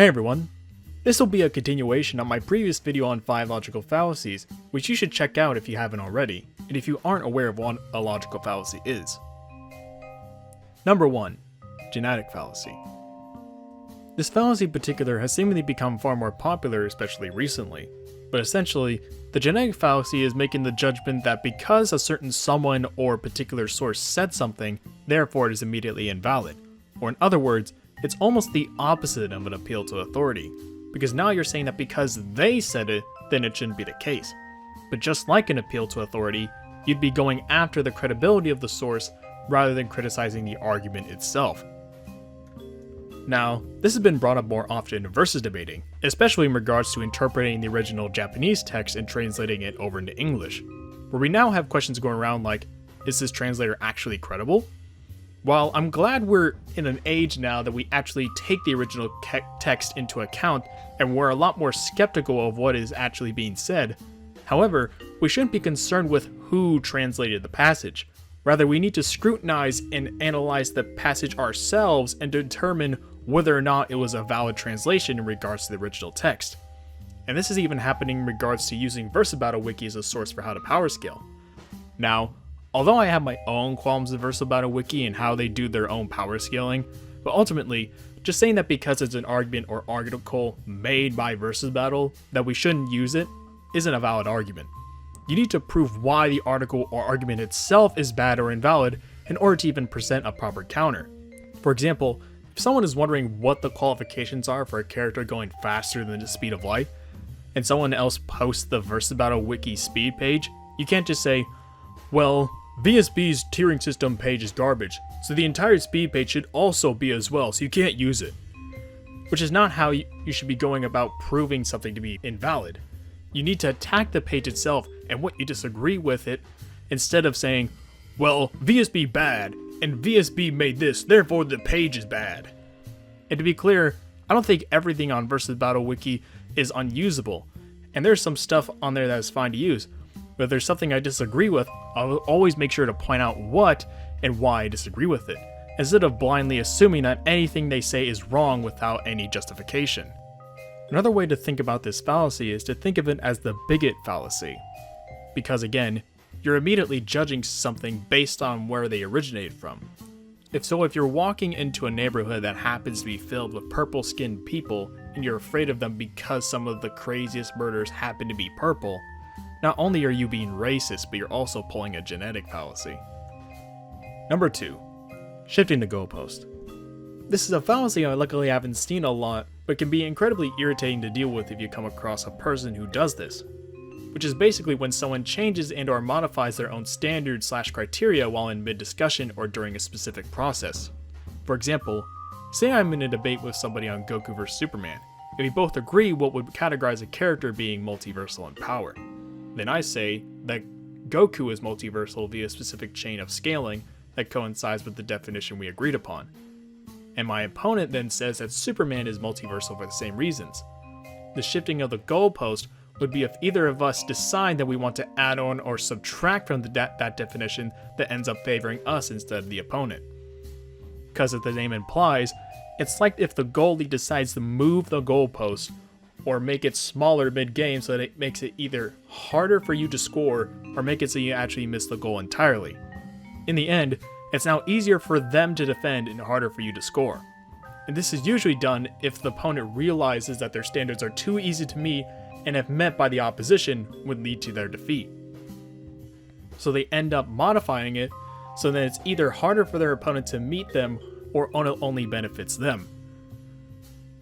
Hey everyone, this will be a continuation of my previous video on 5 logical fallacies, which you should check out if you haven't already, and if you aren't aware of what a logical fallacy is. Number 1. Genetic fallacy. This fallacy in particular has seemingly become far more popular, especially recently, but essentially, the genetic fallacy is making the judgment that because a certain someone or particular source said something, therefore it is immediately invalid. Or in other words, it's almost the opposite of an appeal to authority, because now you're saying that because they said it, then it shouldn't be the case. But just like an appeal to authority, you'd be going after the credibility of the source rather than criticizing the argument itself. Now, this has been brought up more often in versus debating, especially in regards to interpreting the original Japanese text and translating it over into English, where we now have questions going around like, is this translator actually credible? While I'm glad we're in an age now that we actually take the original text into account and we're a lot more skeptical of what is actually being said, however, we shouldn't be concerned with who translated the passage. Rather, we need to scrutinize and analyze the passage ourselves and determine whether or not it was a valid translation in regards to the original text. And this is even happening in regards to using VersaBattle Wiki as a source for how to power scale. Now, although I have my own qualms with VersaBattle Wiki and how they do their own power scaling, but ultimately, just saying that because it's an argument or article made by VersaBattle that we shouldn't use it isn't a valid argument. You need to prove why the article or argument itself is bad or invalid in order to even present a proper counter. For example, if someone is wondering what the qualifications are for a character going faster than the speed of light, and someone else posts the VersaBattle Wiki speed page, you can't just say, well, VSB's tiering system page is garbage, so the entire speed page should also be as well, so you can't use it. Which is not how you should be going about proving something to be invalid. You need to attack the page itself and what you disagree with it, instead of saying, well, VSB bad, and VSB made this, therefore the page is bad. And to be clear, I don't think everything on VersaBattle Wiki is unusable, and there's some stuff on there that is fine to use. But if there's something I disagree with, I'll always make sure to point out what and why I disagree with it, instead of blindly assuming that anything they say is wrong without any justification. Another way to think about this fallacy is to think of it as the bigot fallacy. Because again, you're immediately judging something based on where they originated from. If you're walking into a neighborhood that happens to be filled with purple-skinned people, and you're afraid of them because some of the craziest murders happen to be purple, not only are you being racist, but you're also pulling a genetic fallacy. Number 2. Shifting the goalpost. This is a fallacy I luckily haven't seen a lot, but can be incredibly irritating to deal with if you come across a person who does this. Which is basically when someone changes and or modifies their own standards/criteria while in mid-discussion or during a specific process. For example, say I'm in a debate with somebody on Goku vs Superman, and we both agree what would categorize a character being multiversal in power. Then I say that Goku is multiversal via a specific chain of scaling that coincides with the definition we agreed upon. And my opponent then says that Superman is multiversal for the same reasons. The shifting of the goalpost would be if either of us decide that we want to add on or subtract from that definition that ends up favoring us instead of the opponent. Because as the name implies, it's like if the goalie decides to move the goalpost or make it smaller mid-game so that it makes it either harder for you to score or make it so you actually miss the goal entirely. In the end, it's now easier for them to defend and harder for you to score. And this is usually done if the opponent realizes that their standards are too easy to meet and if met by the opposition would lead to their defeat. So they end up modifying it so that it's either harder for their opponent to meet them or only benefits them.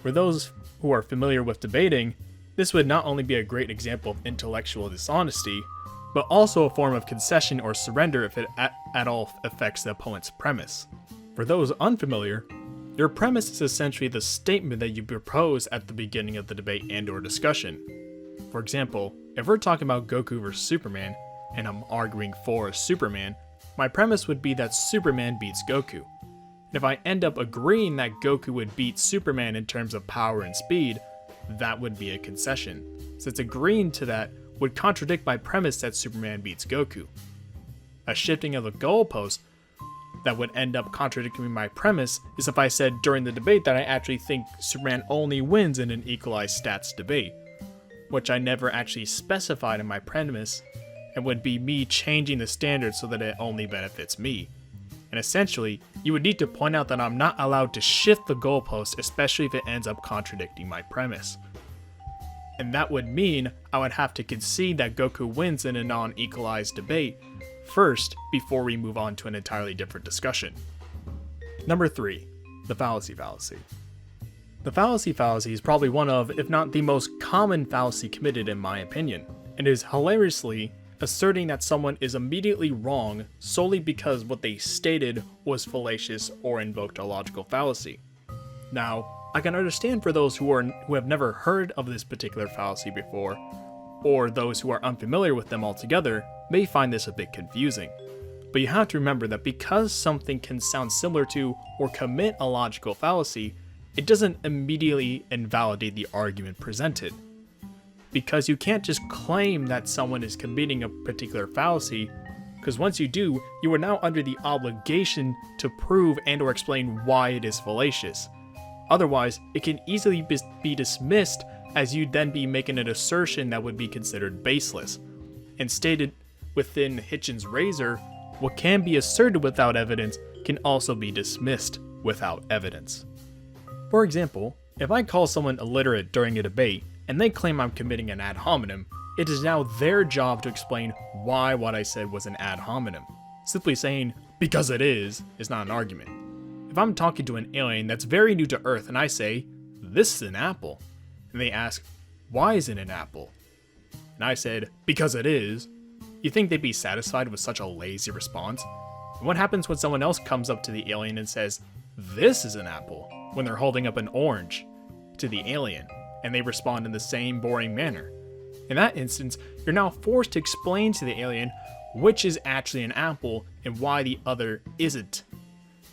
For those who are familiar with debating, this would not only be a great example of intellectual dishonesty, but also a form of concession or surrender if it at all affects the opponent's premise. For those unfamiliar, your premise is essentially the statement that you propose at the beginning of the debate and or discussion. For example, if we're talking about Goku vs Superman, and I'm arguing for Superman, my premise would be that Superman beats Goku. And if I end up agreeing that Goku would beat Superman in terms of power and speed, that would be a concession, since agreeing to that would contradict my premise that Superman beats Goku. A shifting of the goalpost that would end up contradicting my premise is if I said during the debate that I actually think Superman only wins in an equalized stats debate, which I never actually specified in my premise, and would be me changing the standard so that it only benefits me. And essentially, you would need to point out that I'm not allowed to shift the goalpost, especially if it ends up contradicting my premise. And that would mean I would have to concede that Goku wins in a non-equalized debate first before we move on to an entirely different discussion. Number 3. The fallacy fallacy. The fallacy fallacy is probably one of, if not the most common fallacy committed in my opinion, and is hilariously asserting that someone is immediately wrong solely because what they stated was fallacious or invoked a logical fallacy. Now, I can understand for those who have never heard of this particular fallacy before, or those who are unfamiliar with them altogether may find this a bit confusing. But you have to remember that because something can sound similar to or commit a logical fallacy, it doesn't immediately invalidate the argument presented. Because you can't just claim that someone is committing a particular fallacy, because once you do, you are now under the obligation to prove and or explain why it is fallacious. Otherwise, it can easily be dismissed as you'd then be making an assertion that would be considered baseless. And stated within Hitchin's razor, what can be asserted without evidence can also be dismissed without evidence. For example, if I call someone illiterate during a debate, and they claim I'm committing an ad hominem, it is now their job to explain why what I said was an ad hominem. Simply saying, because it is not an argument. If I'm talking to an alien that's very new to Earth and I say, this is an apple, and they ask, why is it an apple? And I said, because it is, you think they'd be satisfied with such a lazy response? And what happens when someone else comes up to the alien and says, this is an apple, when they're holding up an orange to the alien, and they respond in the same boring manner? In that instance, you're now forced to explain to the alien which is actually an apple and why the other isn't.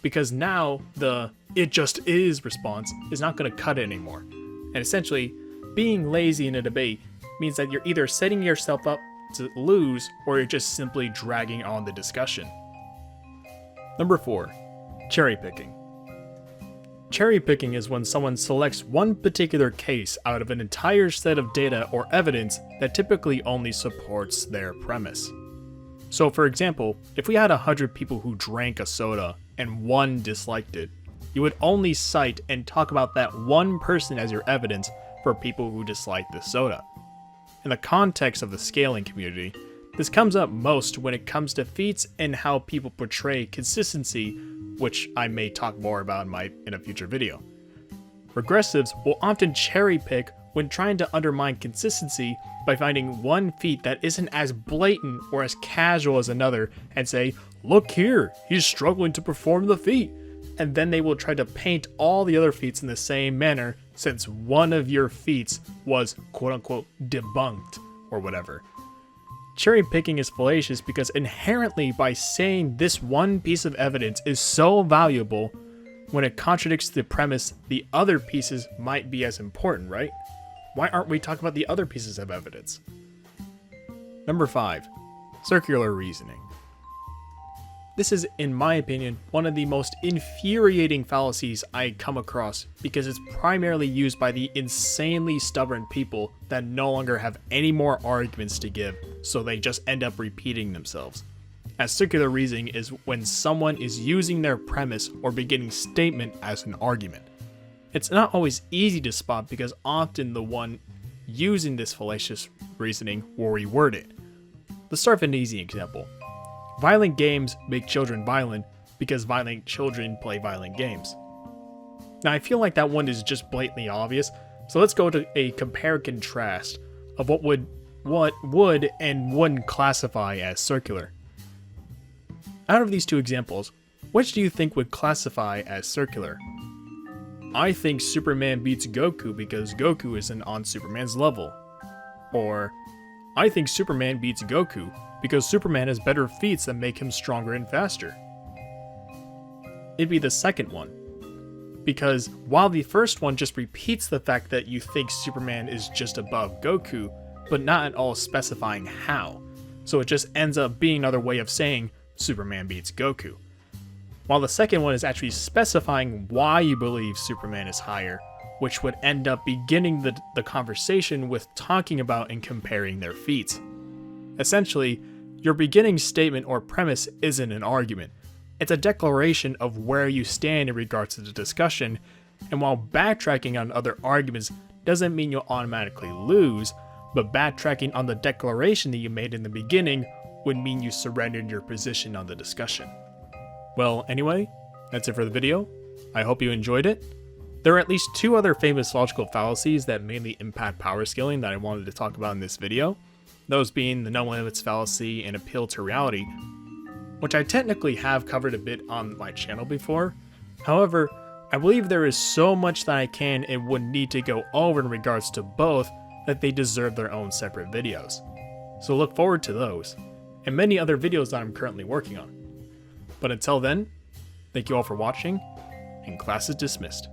Because now the "it just is" response is not going to cut it anymore. And essentially, being lazy in a debate means that you're either setting yourself up to lose or you're just simply dragging on the discussion. Number 4. Cherry picking. Cherry picking is when someone selects one particular case out of an entire set of data or evidence that typically only supports their premise. So for example, if we had 100 people who drank a soda and one disliked it, you would only cite and talk about that one person as your evidence for people who dislike the soda. In the context of the scaling community, this comes up most when it comes to feats and how people portray consistency, which I may talk more about in a future video. Regressives will often cherry pick when trying to undermine consistency by finding one feat that isn't as blatant or as casual as another and say, look here, he's struggling to perform the feat. And then they will try to paint all the other feats in the same manner since one of your feats was quote-unquote debunked or whatever. Cherry picking is fallacious because inherently by saying this one piece of evidence is so valuable, when it contradicts the premise, the other pieces might be as important, right? Why aren't we talking about the other pieces of evidence? Number 5. Circular reasoning. This is, in my opinion, one of the most infuriating fallacies I come across because it's primarily used by the insanely stubborn people that no longer have any more arguments to give, so they just end up repeating themselves. As circular reasoning is when someone is using their premise or beginning statement as an argument. It's not always easy to spot because often the one using this fallacious reasoning will reword it. Let's start with an easy example. Violent games make children violent because violent children play violent games. Now I feel like that one is just blatantly obvious, so let's go to a compare and contrast of what would and wouldn't classify as circular. Out of these two examples, which do you think would classify as circular? I think Superman beats Goku because Goku isn't on Superman's level. Or, I think Superman beats Goku because Superman has better feats that make him stronger and faster. It'd be the second one. Because while the first one just repeats the fact that you think Superman is just above Goku, but not at all specifying how. So it just ends up being another way of saying Superman beats Goku. while the second one is actually specifying why you believe Superman is higher, which would end up beginning the conversation with talking about and comparing their feats. Essentially, your beginning statement or premise isn't an argument. It's a declaration of where you stand in regards to the discussion, and while backtracking on other arguments doesn't mean you'll automatically lose, but backtracking on the declaration that you made in the beginning would mean you surrendered your position on the discussion. Well, anyway, that's it for the video. I hope you enjoyed it. There are at least 2 other famous logical fallacies that mainly impact power scaling that I wanted to talk about in this video, those being the no limits fallacy and appeal to reality, which I technically have covered a bit on my channel before. However, I believe there is so much that I can and would need to go over in regards to both that they deserve their own separate videos. So look forward to those, and many other videos that I'm currently working on. But until then, thank you all for watching, and class is dismissed.